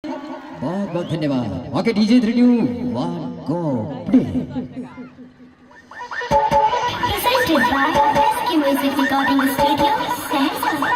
बहुत बहुत धन्यवाद। Okay DJ 3 2 1 go play. Presented by Rescue Music Recording Studio, Samsung.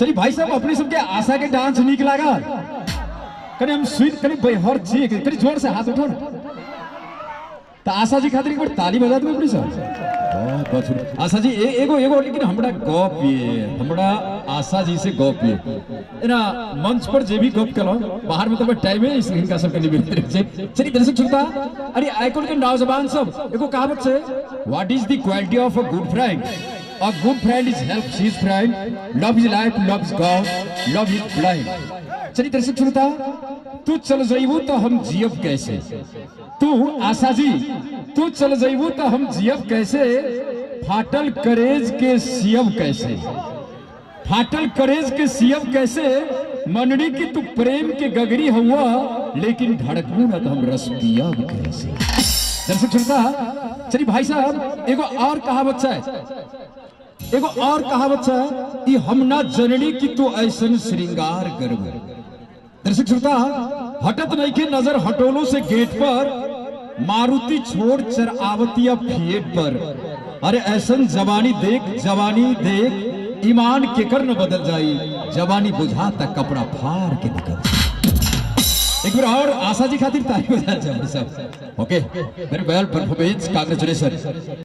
चलिए भाई साहब अपने सबके आशा के डांस निक लगा कने हम स्वीट कने हर चीज कने जोर से हाथ उठो ना तो आशा जी खातिर एक बार ताली बजा दो अपने सब बहुत बहुत आशा जी एगो एगो लेकिन हमरा गप ये हमरा आशा जी से गप ये ना मंच पर जे भी गप कलो बाहर में तो टाइम है इसलिए इनका सब के निवेदन है चलिए दर्शक श्रोता अरे आइकॉन के नौजवान सब एगो कहावत से what is the quality of a good friend A good friend is helps his friend, loves life, loves God, loves his blind. चलिए दर्शक श्रोता तू चल जाइबू तो हम जियब कैसे, तू आशा जी तू चल जाइबू तो हम जियब कैसे, फाटल करेज के सियब कैसे, फाटल करेज के सियब कैसे, मनड़ी की तू प्रेम के गगरी हुआ लेकिन धड़कू ना तो हम रस पिया कैसे। दर्शक श्रोता, चलिए भाई साहब एगो और कहावत है, एगो और कहावत है, ये हम ना जननी की तो ऐसन श्रृंगार करब। दर्शक श्रोता, हटत नहीं के नजर हटोलों से गेट पर, मारुति छोड़ चर आवतिया फिएट पर। अरे ऐसन जवानी देख ईमान के कर न बदल जाई, जवानी बुझा तक कपड़ा फाड़ के निकल। एक बार और आशा जी खातिर ताली बजा सब। ओके, मेरे बैल परफॉर्मेंस कांग्रेचुलेशन।